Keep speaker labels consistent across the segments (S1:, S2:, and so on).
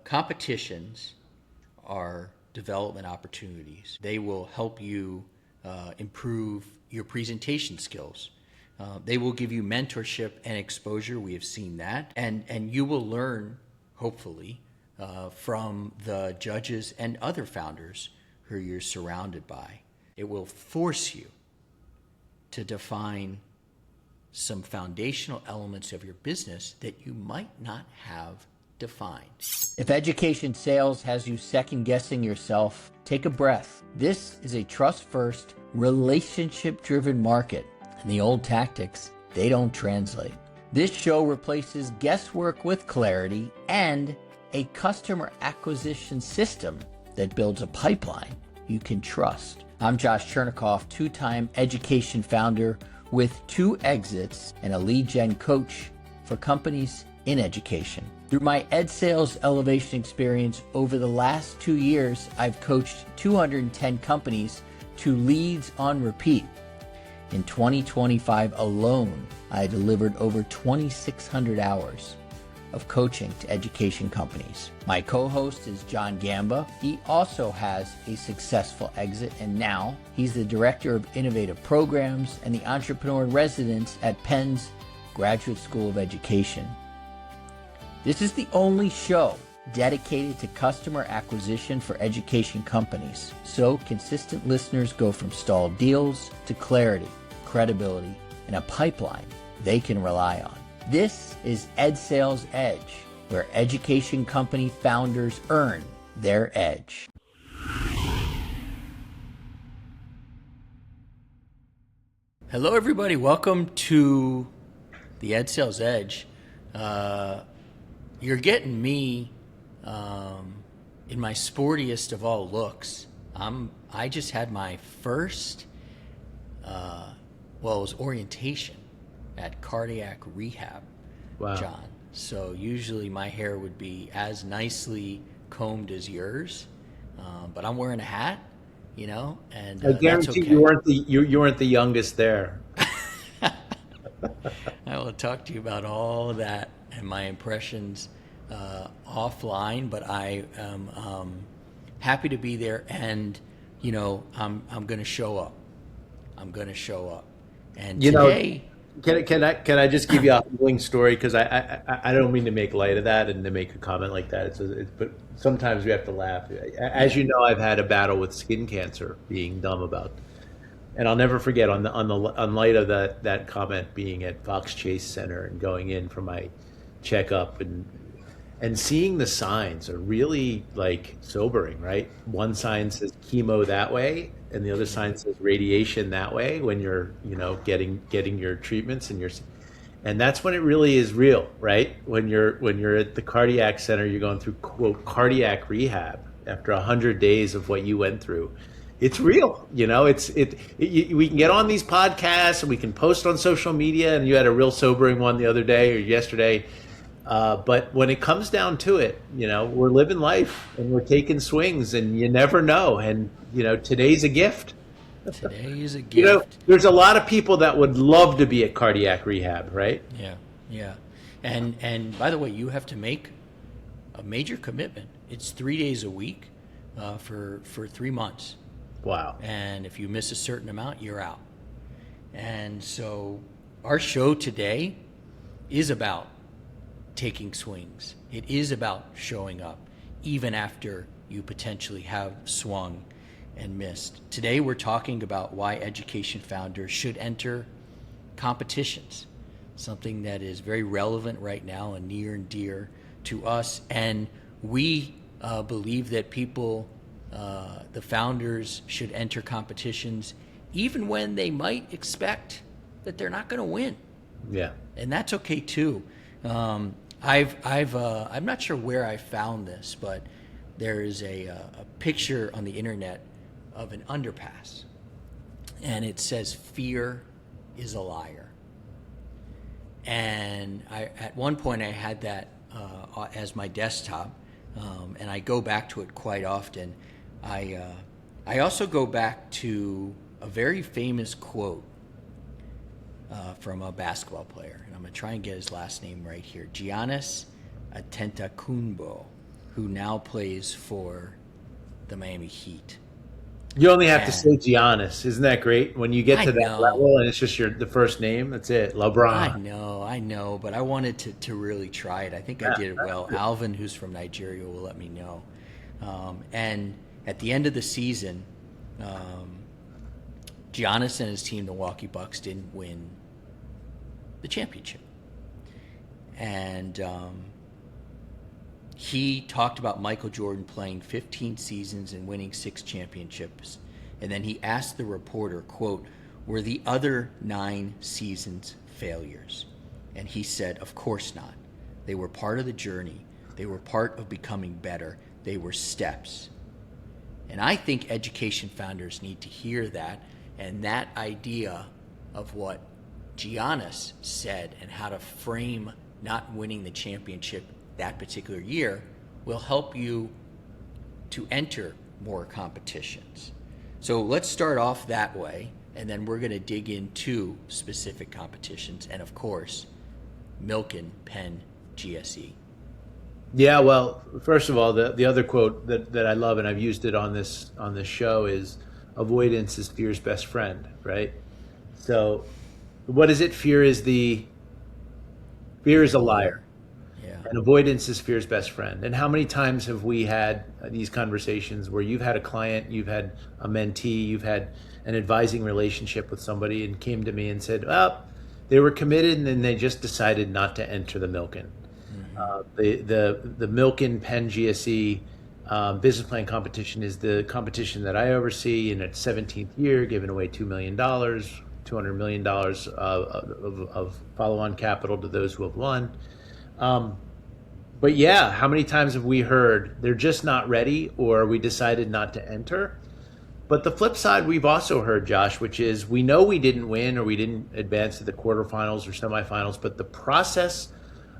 S1: competitions are development opportunities. They will help you improve your presentation skills. They will give you mentorship and exposure. We have seen that. And you will learn, hopefully, from the judges and other founders who you're surrounded by. It will force you to define some foundational elements of your business that you might not have defined. If education sales has you second guessing yourself, take a breath. This is a trust-first, relationship-driven market, and the old tactics, they don't translate. This show replaces guesswork with clarity and a customer acquisition system that builds a pipeline you can trust. I'm Josh Chernikoff, two-time education founder with 2 exits and a lead gen coach for companies in education. Through my EdSales elevation experience over the last 2 years, I've coached 210 companies to leads on repeat. In 2025 alone, I delivered over 2,600 hours of coaching to education companies. My co-host is John Gamba. He also has a successful exit, and now he's the Director of Innovative Programs and the Entrepreneur in Residence at Penn's Graduate School of Education. This is the only show dedicated to customer acquisition for education companies, so consistent listeners go from stalled deals to clarity, credibility, and a pipeline they can rely on. This is EdSales Edge, where education company founders earn their edge. Hello, everybody. Welcome to the EdSales Edge. You're getting me in my sportiest of all looks. I just had my first, it was orientation at cardiac rehab. Wow. John. So usually my hair would be as nicely combed as yours, but I'm wearing a hat, and
S2: I guarantee
S1: okay.
S2: you weren't the youngest there.
S1: I will talk to you about all of that and my impressions offline, but I am happy to be there, and I'm going to show up. And today.
S2: Can I just give you a humbling story, because I don't mean to make light of that and to make a comment like that. But sometimes we have to laugh. As you know, I've had a battle with skin cancer, being dumb about, and I'll never forget on light of that comment, being at Fox Chase Center and going in for my checkup and seeing the signs are really like sobering, right? One sign says chemo that way, and the other sign says radiation that way when you're, getting your treatments, and that's when it really is real, right? When you're at the cardiac center, you're going through, quote, cardiac rehab after 100 days of what you went through. It's real, we can get on these podcasts and we can post on social media, and you had a real sobering one the other day or yesterday. But when it comes down to it, we're living life and we're taking swings, and you never know. And, today's a gift.
S1: Today is a gift.
S2: There's a lot of people that would love to be at cardiac rehab, right?
S1: Yeah. And by the way, you have to make a major commitment. It's 3 days a week for 3 months.
S2: Wow.
S1: And if you miss a certain amount, you're out. And so our show today is about taking swings. It is about showing up even after you potentially have swung and missed. Today we're talking about why education founders should enter competitions, something that is very relevant right now and near and dear to us. And we believe that people, the founders, should enter competitions even when they might expect that they're not going to win.
S2: Yeah.
S1: And that's okay too. I'm not sure where I found this, but there is a picture on the internet of an underpass, and it says, "Fear is a liar." And at one point I had that as my desktop, and I go back to it quite often. I also go back to a very famous quote from a basketball player, and I'm going to try and get his last name right here, Giannis Antetokounmpo. who now plays for the Miami Heat.
S2: You only have to
S1: And
S2: say Giannis. Isn't that great? When you get
S1: I
S2: to that
S1: know,
S2: level and it's just the first name, that's it. LeBron.
S1: I know, but I wanted to really try it. I think I did it well. Alvin, who's from Nigeria, will let me know. And at the end of the season, Giannis and his team, the Milwaukee Bucks, didn't win the championship. And he talked about Michael Jordan playing 15 seasons and winning 6 championships. And then he asked the reporter, quote, "Were the other 9 seasons failures?" And he said, "Of course not. They were part of the journey. They were part of becoming better. They were steps." And I think education founders need to hear that, and that idea of what Giannis said and how to frame not winning the championship that particular year will help you to enter more competitions. So let's start off that way, and then we're going to dig into specific competitions, and of course, Milken Penn GSE.
S2: Yeah, well, first of all, the other quote that I love, and I've used it on this show, is avoidance is fear's best friend, right? So what is it? Fear is a liar.
S1: Yeah.
S2: And avoidance is fear's best friend. And how many times have we had these conversations where you've had a client, you've had a mentee, you've had an advising relationship with somebody and came to me and said, well, they were committed and then they just decided not to enter the Milken. The Milken Penn GSE business plan competition is the competition that I oversee in its 17th year, giving away $2 million, $200 million of follow-on capital to those who have won. But yeah, how many times have we heard they're just not ready or we decided not to enter? But the flip side we've also heard, Josh, which is we know we didn't win or we didn't advance to the quarterfinals or semifinals, but the process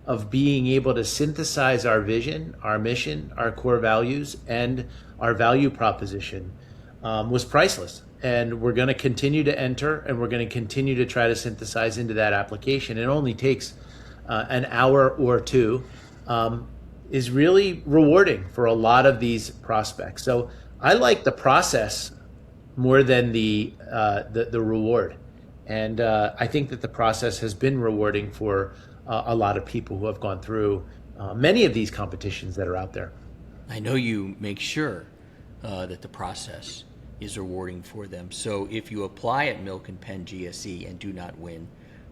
S2: of being able to synthesize our vision, our mission, our core values, and our value proposition was priceless. And we're going to continue to enter and we're going to continue to try to synthesize into that application. It only takes an hour or two, is really rewarding for a lot of these prospects. So I like the process more than the reward. And I think that the process has been rewarding for a lot of people who have gone through many of these competitions that are out there.
S1: I know you make sure that the process is rewarding for them. So if you apply at Milken Penn GSE and do not win,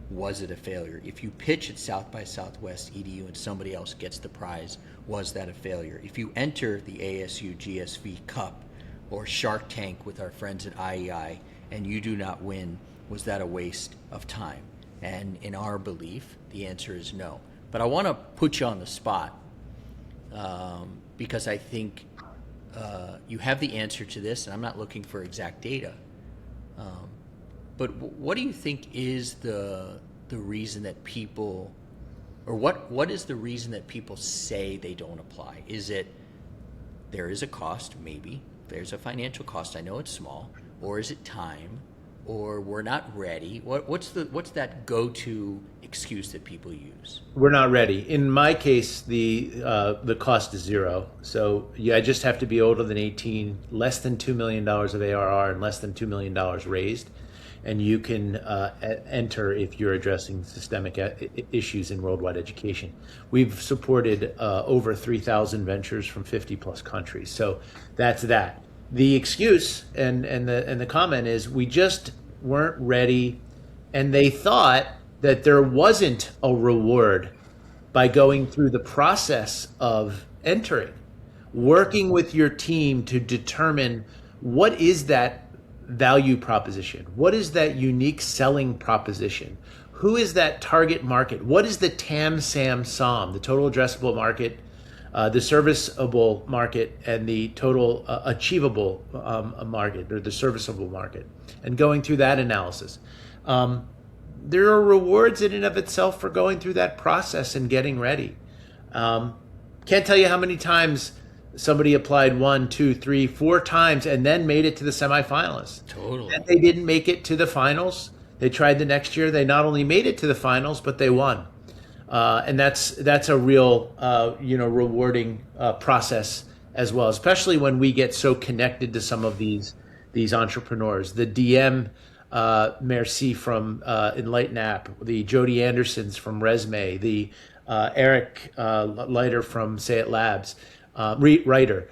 S1: was it a failure? If you pitch at South by Southwest EDU and somebody else gets the prize, was that a failure? If you enter the ASU GSV Cup or Shark Tank with our friends at IEI and you do not win, was that a waste of time? And in our belief, the answer is no. But I want to put you on the spot because I think you have the answer to this, and I'm not looking for exact data. But what do you think is the reason that people, or what is the reason that people say they don't apply? Is it there is a cost, maybe. There's a financial cost. I know it's small. Or is it time? Or we're not ready? What's that go-to excuse that people use?
S2: We're not ready. In my case, the cost is zero. So I just have to be older than 18, less than $2 million of ARR, and less than $2 million raised. And you can enter if you're addressing systemic issues in worldwide education. We've supported over 3,000 ventures from 50 plus countries. So that's that. The excuse and the comment is we just weren't ready, and they thought that there wasn't a reward by going through the process of entering, working with your team to determine what is that value proposition, what is that unique selling proposition, who is that target market, what is the TAM, SAM, SOM, the total addressable market, the serviceable market, and the total achievable market, or the serviceable market, and going through that analysis. There are rewards in and of itself for going through that process and getting ready. Can't tell you how many times somebody applied 1, 2, 3, 4 times and then made it to the semifinalists.
S1: Totally.
S2: And they didn't make it to the finals. They tried the next year. They not only made it to the finals, but they won. And that's a real rewarding process as well, especially when we get so connected to some of these entrepreneurs. The DM Merci from Enlighten App, the Jody Andersons from Resume, the Eric Leiter from Say It Labs, Writer.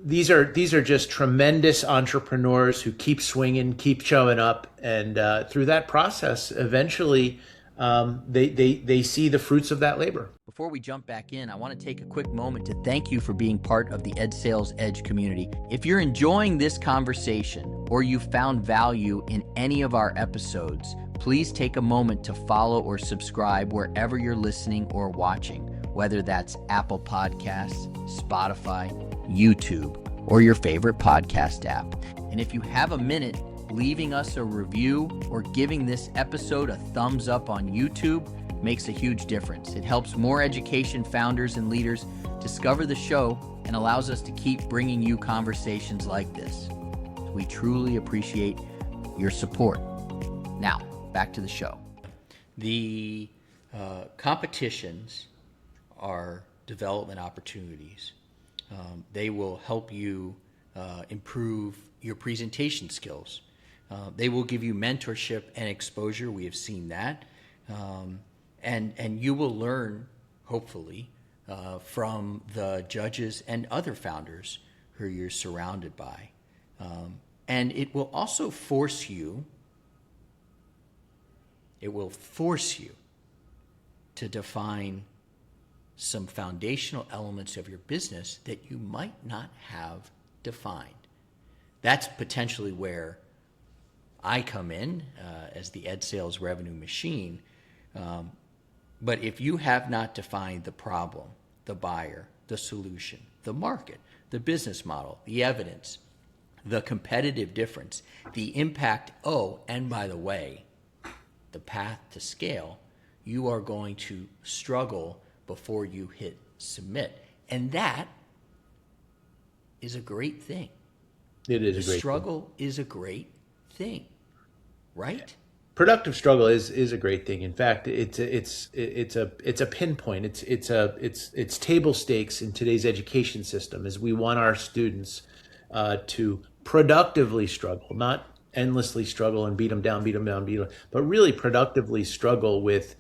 S2: These are just tremendous entrepreneurs who keep swinging, keep showing up, and through that process, eventually they see the fruits of that labor.
S1: Before we jump back in, I want to take a quick moment to thank you for being part of the EdSales Edge community. If you're enjoying this conversation or you found value in any of our episodes, please take a moment to follow or subscribe wherever you're listening or watching, whether that's Apple Podcasts, Spotify, YouTube, or your favorite podcast app. And if you have a minute, leaving us a review or giving this episode a thumbs up on YouTube makes a huge difference. It helps more education founders and leaders discover the show and allows us to keep bringing you conversations like this. We truly appreciate your support. Now, back to the show. The competitions are development opportunities. They will help you improve your presentation skills. They will give you mentorship and exposure. We have seen that. And you will learn, hopefully, from the judges and other founders who you're surrounded by. And it will also force you, to define some foundational elements of your business that you might not have defined. That's potentially where I come in as the EdSales revenue machine. But if you have not defined the problem, the buyer, the solution, the market, the business model, the evidence, the competitive difference, the impact, and by the way, the path to scale, you are going to struggle before you hit submit. And that is a great thing.
S2: It is a great
S1: struggle is a great thing, right?
S2: Productive struggle is a great thing. In fact, it's a pinpoint. It's table stakes in today's education system, as we want our students to productively struggle, not endlessly struggle and beat them down, but really productively struggle with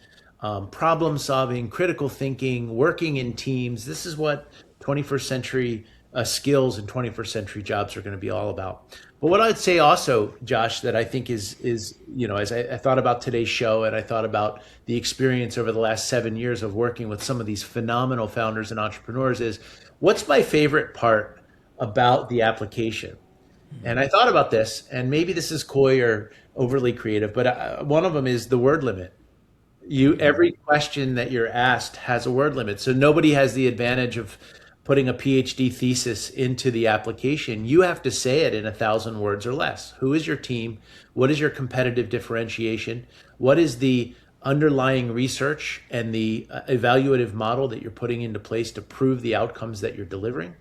S2: problem solving, critical thinking, working in teams. This is what 21st century skills and 21st century jobs are going to be all about. But what I'd say also, Josh, that I think is as I thought about today's show and I thought about the experience over the last 7 years of working with some of these phenomenal founders and entrepreneurs, is what's my favorite part about the application? And I thought about this, and maybe this is coy or overly creative, but one of them is the word limit. Every question that you're asked has a word limit. So nobody has the advantage of putting a PhD thesis into the application. You have to say it in 1,000 words or less. Who is your team? What is your competitive differentiation? What is the underlying research and the evaluative model that you're putting into place to prove the outcomes that you're delivering?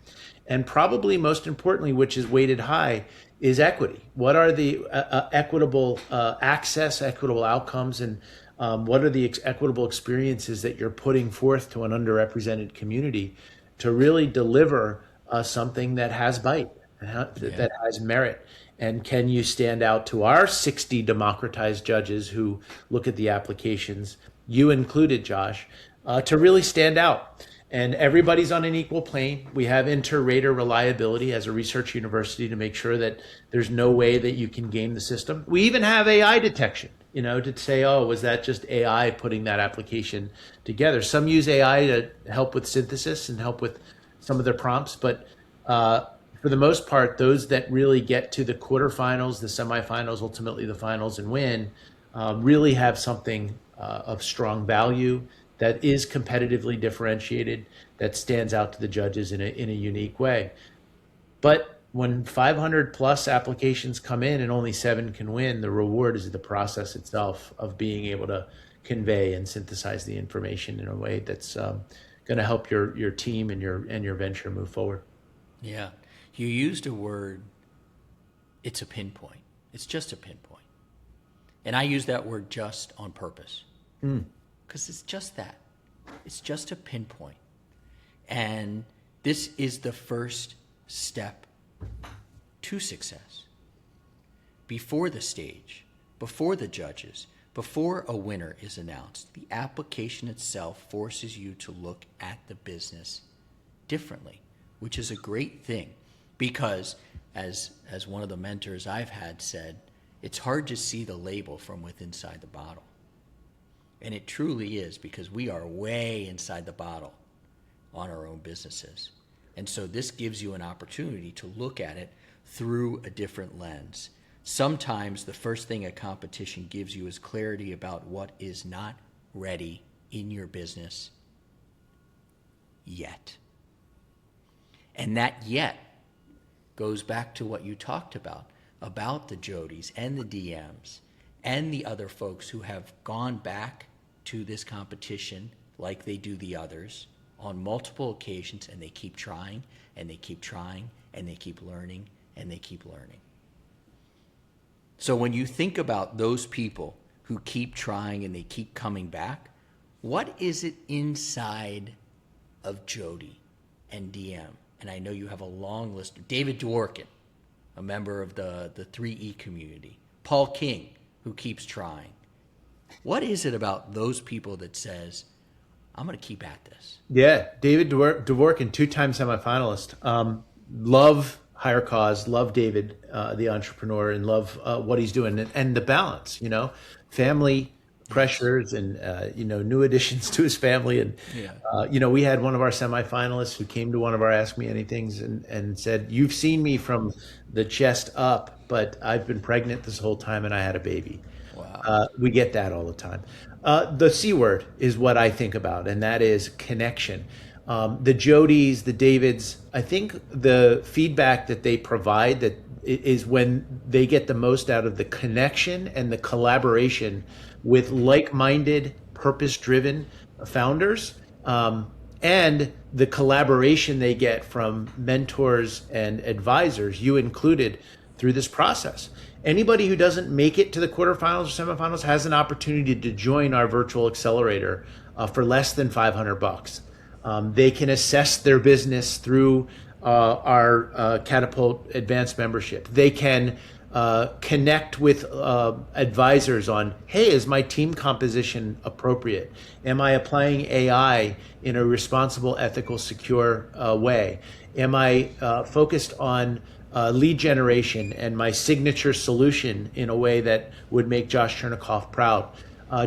S2: And probably most importantly, which is weighted high, is equity. What are the equitable access, equitable outcomes, and what are the equitable experiences that you're putting forth to an underrepresented community to really deliver something that has bite, that has merit? And can you stand out to our 60 democratized judges who look at the applications, you included, Josh, to really stand out? And everybody's on an equal plane. We have inter-rater reliability as a research university to make sure that there's no way that you can game the system. We even have AI detection, to say, was that just AI putting that application together? Some use AI to help with synthesis and help with some of their prompts, but for the most part, those that really get to the quarterfinals, the semifinals, ultimately the finals, and win, really have something of strong value that is competitively differentiated, that stands out to the judges in a unique way. But when 500 plus applications come in and only 7 can win, the reward is the process itself of being able to convey and synthesize the information in a way that's going to help your team and your venture move forward.
S1: Yeah, you used a word. It's a pinpoint. It's just a pinpoint, and I use that word just on purpose. because it's just that. It's just a pinpoint. And this is the first step to success. Before the stage, before the judges, before a winner is announced, the application itself forces you to look at the business differently, which is a great thing because as one of the mentors I've had said, it's hard to see the label from within inside the bottle. And it truly is, because we are way inside the bottle on our own businesses. And so this gives you an opportunity to look at it through a different lens. Sometimes the first thing a competition gives you is clarity about what is not ready in your business yet. And that yet goes back to what you talked about the Jodys and the DMs and the other folks who have gone back to this competition like they do the others on multiple occasions, and they keep trying and they keep trying and they keep learning and they keep learning. So when you think about those people who keep trying and they keep coming back, what is it inside of Jody and DM? And I know you have a long list. David Dworkin, a member of the 3E community. Paul King, who keeps trying. What is it about those people that says, I'm going to keep at this?
S2: Yeah, David Dworkin, 2-time semifinalist. Love Higher Cause, love David, the entrepreneur, and love what he's doing. And the balance, family pressures and, new additions to his family. And, we had one of our semifinalists who came to one of our Ask Me Anythings and said, you've seen me from the chest up, but I've been pregnant this whole time and I had a baby.
S1: Wow.
S2: We get that all the time. The C word is what I think about, and that is connection. The Jodys, the Davids, I think the feedback that they provide that is when they get the most out of the connection and the collaboration with like-minded, purpose-driven founders, and the collaboration they get from mentors and advisors, you included, through this process. Anybody who doesn't make it to the quarterfinals or semifinals has an opportunity to join our virtual accelerator for less than $500. They can assess their business through our Catapult Advanced membership. They can connect with advisors on, hey, is my team composition appropriate? Am I applying AI in a responsible, ethical, secure way? Am I focused on lead generation and my signature solution in a way that would make Josh Chernikoff proud?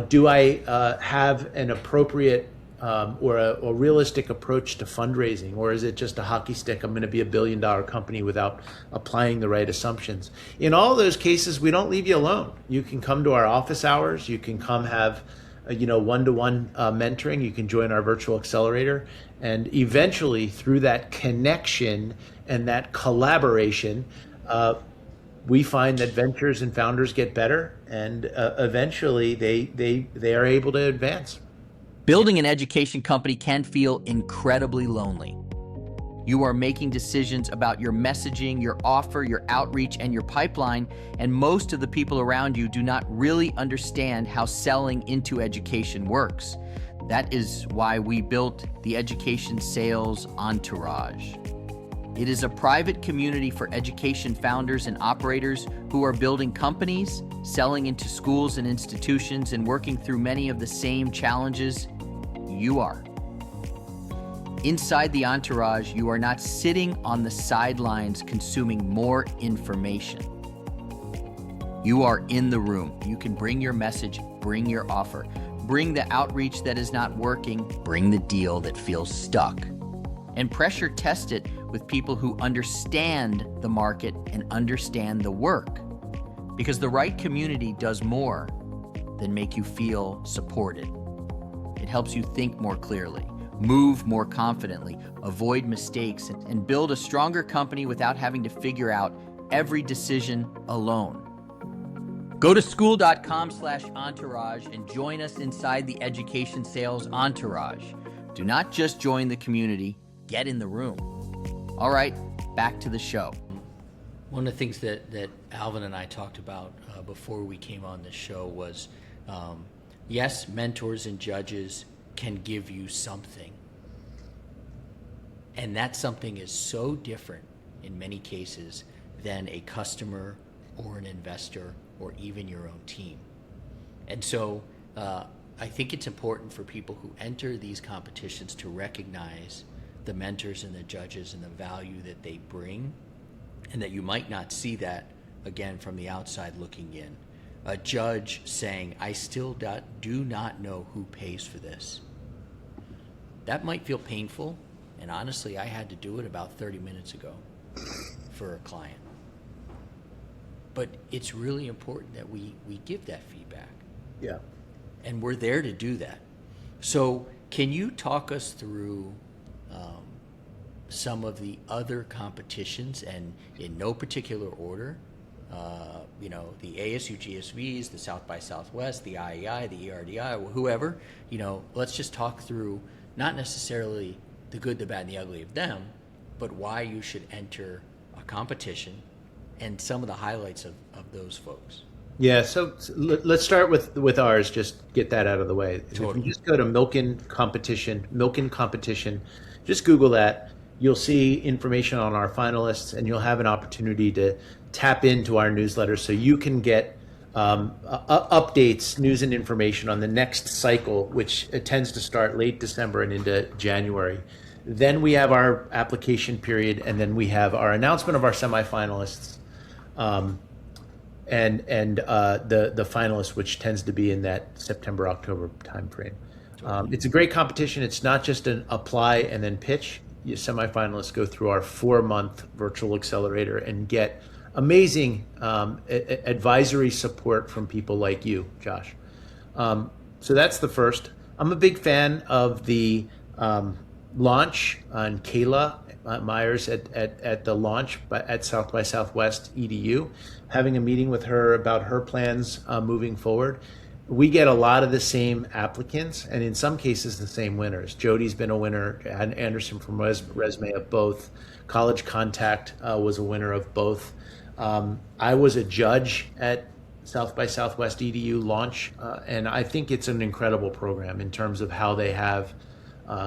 S2: Do I have an appropriate or a realistic approach to fundraising, or is it just a hockey stick? I'm going to be $1 billion company without applying the right assumptions. In all those cases, we don't leave you alone. You can come to our office hours. You can come have one-to-one mentoring. You can join our virtual accelerator, and eventually through that connection and that collaboration, we find that ventures and founders get better, and eventually they are able to advance.
S1: Building an education company can feel incredibly lonely. You are making decisions about your messaging, your offer, your outreach, and your pipeline, and most of the people around you do not really understand how selling into education works. That is why we built the Education Sales Entourage. It is a private community for education founders and operators who are building companies, selling into schools and institutions, and working through many of the same challenges you are. Inside the entourage, you are not sitting on the sidelines consuming more information. You are in the room. You can bring your message, bring your offer, bring the outreach that is not working, bring the deal that feels stuck, and pressure test it with people who understand the market and understand the work. Because the right community does more than make you feel supported. It helps you think more clearly, move more confidently, avoid mistakes, and build a stronger company without having to figure out every decision alone. Go to school.com/entourage and join us inside the Education Sales Entourage. Do not just join the community, get in the room. All right, back to the show. One of the things that Alvin and I talked about before we came on this show was Yes, mentors and judges can give you something. And that something is so different in many cases than a customer or an investor or even your own team. And so I think it's important for people who enter these competitions to recognize the mentors and the judges and the value that they bring, and that you might not see that, again, from the outside looking in. A judge saying, I still do not know who pays for this. That might feel painful, and honestly, I had to do it about 30 minutes ago for a client. But it's really important that we give that feedback.
S2: Yeah.
S1: And we're there to do that. So can you talk us through some of the other competitions, and in no particular order, the ASU GSVs, the South by Southwest, the IEI, the ERDI, whoever, let's just talk through not necessarily the good, the bad, and the ugly of them, but why you should enter a competition and some of the highlights of those folks.
S2: Yeah, so let's start with ours. Just get that out of the way.
S1: Totally.
S2: If you just go to Milken competition, just Google that. You'll see information on our finalists, and you'll have an opportunity to tap into our newsletter so you can get updates, news, and information on the next cycle, which tends to start late December and into January. Then we have our application period, and then we have our announcement of our semifinalists. And the finalists, which tends to be in that September-October timeframe. It's a great competition. It's not just an apply and then pitch. Your semifinalists go through our 4-month virtual accelerator and get amazing advisory support from people like you, Josh. So that's the first. I'm a big fan of the launch on Kayla Myers at the launch at South by Southwest EDU, having a meeting with her about her plans moving forward. We get a lot of the same applicants, and in some cases the same winners. Jody's been a winner, and Anderson from Resume of both. College Contact was a winner of both. I was a judge at South by Southwest EDU launch, and I think it's an incredible program in terms of how they have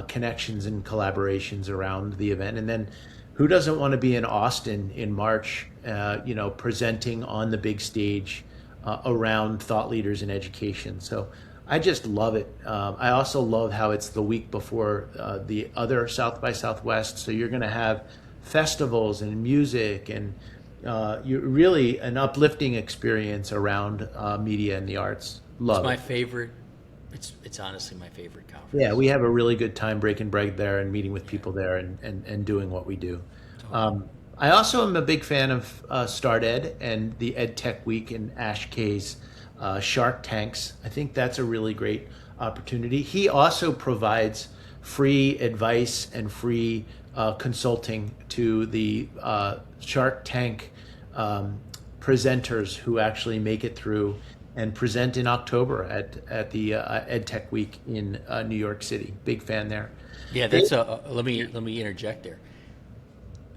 S2: connections and collaborations around the event. And then who doesn't want to be in Austin in March, presenting on the big stage around thought leaders in education. So I just love it. I also love how it's the week before the other South by Southwest. So you're going to have festivals and music and you're really an uplifting experience around media and the arts. Love
S1: It's my
S2: it.
S1: favorite. It's honestly my favorite conference.
S2: Yeah, we have a really good time breaking bread there and meeting with people there and doing what we do.
S1: Totally.
S2: I also am a big fan of Start Ed and the Ed Tech Week and Ash K's Shark Tanks. I think that's a really great opportunity. He also provides free advice and free consulting to the Shark Tank presenters who actually make it through and present in October at the Ed Tech Week in New York City. Big fan there.
S1: Yeah, that's let me interject there.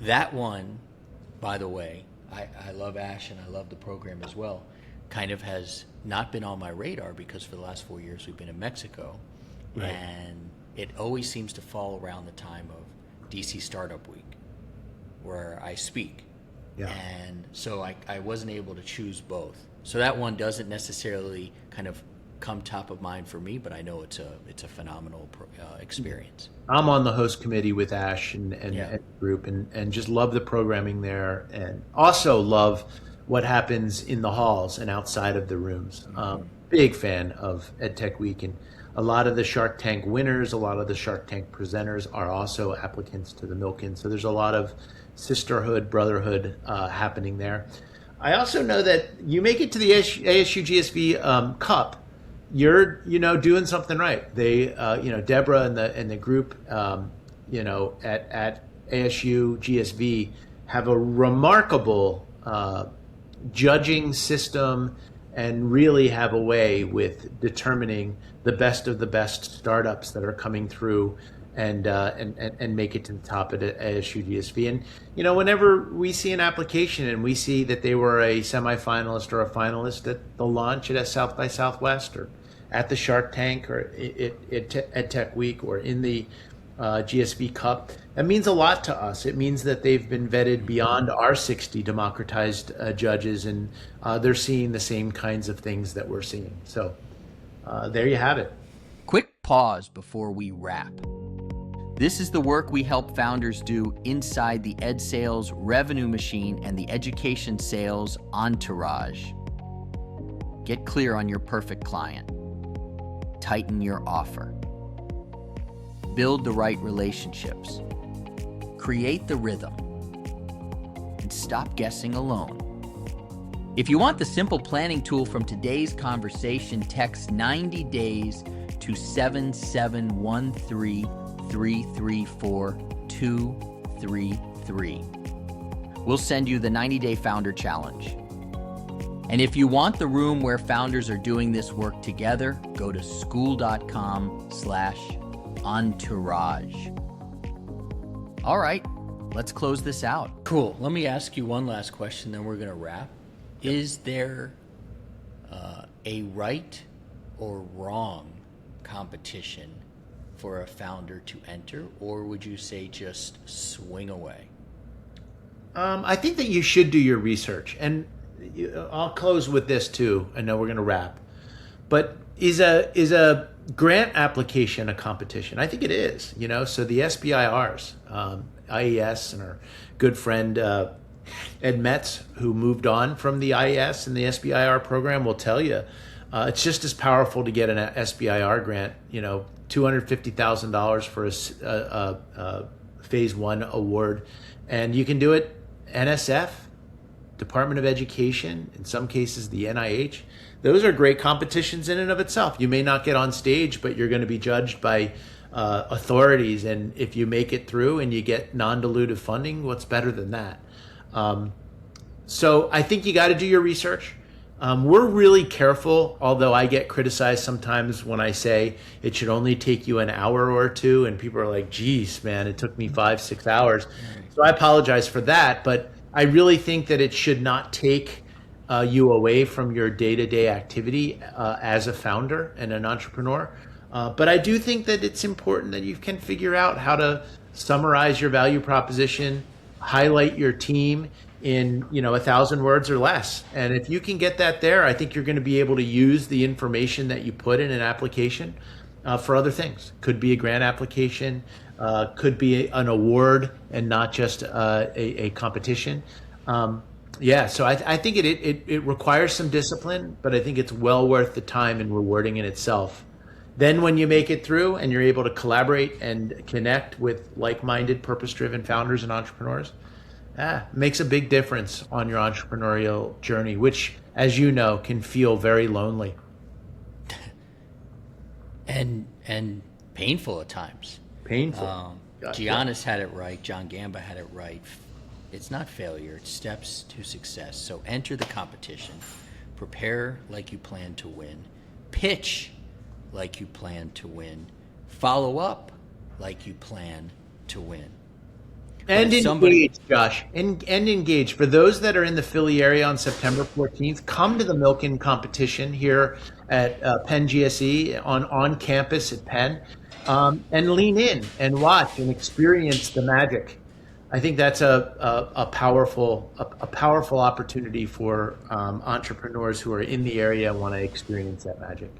S1: That one, by the way, I love Ash and I love the program as well. Kind of has not been on my radar because for the last 4 years we've been in Mexico,
S2: Right.
S1: and it always seems to fall around the time of DC Startup Week, where I speak.
S2: Yeah.
S1: And so I wasn't able to choose both. So that one doesn't necessarily kind of come top of mind for me, but I know it's a phenomenal experience.
S2: I'm on the host committee with Ash and
S1: Yeah.
S2: the group and just love the programming there, and also love what happens in the halls and outside of the rooms. Big fan of EdTech Week, and a lot of the Shark Tank winners, a lot of the Shark Tank presenters are also applicants to the Milken. So there's a lot of sisterhood, brotherhood happening there. I also know that you make it to the ASU GSV Cup, you're doing something right. They Deborah and the group at ASU GSV have a remarkable judging system and really have a way with determining the best of the best startups that are coming through and make it to the top at ASU GSV. And whenever we see an application and we see that they were a semifinalist or a finalist at the launch at South by Southwest or at the Shark Tank or at Tech Week or in the GSV Cup, that means a lot to us. It means that they've been vetted beyond our 60 democratized judges, and they're seeing the same kinds of things that we're seeing. So there you have it.
S1: Quick pause before we wrap. This is the work we help founders do inside the EdSales revenue machine and the education sales entourage. Get clear on your perfect client. Tighten your offer. Build the right relationships. Create the rhythm. And stop guessing alone. If you want the simple planning tool from today's conversation, text 90 days to 7713334-233. We'll send you the 90-day Founder Challenge. And if you want the room where founders are doing this work together, go to school.com/entourage. All right, let's close this out. Cool. Let me ask you one last question, then we're going to wrap. Is there a right or wrong competition for a founder to enter, or would you say just swing away?
S2: I think that you should do your research, and I'll close with this too. I know we're going to wrap, but is a grant application a competition? I think it is. So the SBIRs, IES, and our good friend Ed Metz, who moved on from the IES and the SBIR program, will tell you it's just as powerful to get an SBIR grant. $250,000 for a phase 1 award, and you can do it NSF, Department of Education, in some cases the NIH. Those are great competitions in and of itself. You may not get on stage, but you're going to be judged by authorities, and if you make it through and you get non-dilutive funding, what's better than that? So I think you got to do your research. We're really careful, although I get criticized sometimes when I say it should only take you an hour or two, and people are like, geez, man, it took me 5-6 hours. So I apologize for that, but I really think that it should not take you away from your day-to-day activity as a founder and an entrepreneur. But I do think that it's important that you can figure out how to summarize your value proposition, highlight your team in 1,000 words or less. And if you can get that there, I think you're going to be able to use the information that you put in an application for other things. Could be a grant application, could be an award and not just a competition. So I think it requires some discipline, but I think it's well worth the time and rewarding in itself. Then when you make it through and you're able to collaborate and connect with like-minded, purpose-driven founders and entrepreneurs, makes a big difference on your entrepreneurial journey, which, as you know, can feel very lonely.
S1: And painful at times.
S2: Painful.
S1: Giannis had it right. John Gamba had it right. It's not failure. It's steps to success. So enter the competition. Prepare like you plan to win. Pitch like you plan to win. Follow up like you plan to win.
S2: And engage, Josh. And engage. For those that are in the Philly area on September 14th, come to the Milken competition here at Penn GSE on campus at Penn, and lean in and watch and experience the magic. I think that's a powerful opportunity for entrepreneurs who are in the area and want to experience that magic.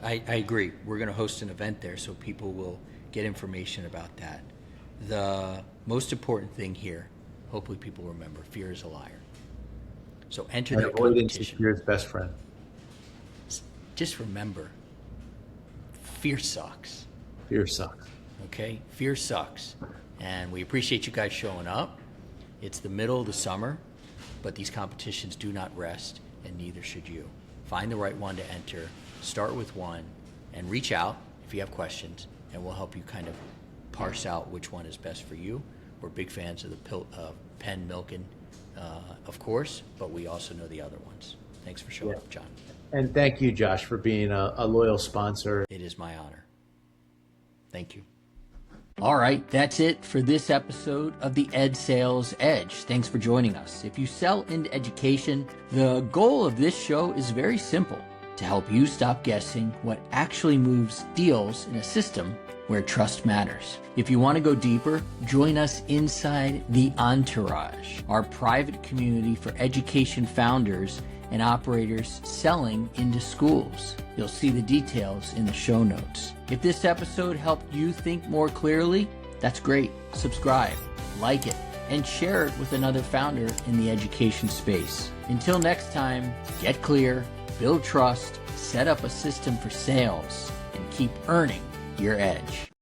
S1: I agree. We're going to host an event there so people will get information about that. The most important thing here, hopefully people remember, fear is a liar. So enter that
S2: avoidance
S1: competition.
S2: is fear's best friend.
S1: Just remember, fear sucks.
S2: Fear sucks.
S1: Okay? Fear sucks. And we appreciate you guys showing up. It's the middle of the summer, but these competitions do not rest, and neither should you. Find the right one to enter, start with one, and reach out if you have questions, and we'll help you kind of parse out which one is best for you. We're big fans of the Penn Milken, of course, but we also know the other ones. Thanks for showing up, John.
S2: And thank you, Josh, for being a loyal sponsor.
S1: It is my honor. Thank you. All right, that's it for this episode of the EdSales Edge. Thanks for joining us. If you sell into education, the goal of this show is very simple: to help you stop guessing what actually moves deals in a system where trust matters. If you want to go deeper, join us inside The Entourage, our private community for education founders and operators selling into schools. You'll see the details in the show notes. If this episode helped you think more clearly, that's great. Subscribe, like it, and share it with another founder in the education space. Until next time, get clear, build trust, set up a system for sales, and keep earning your edge.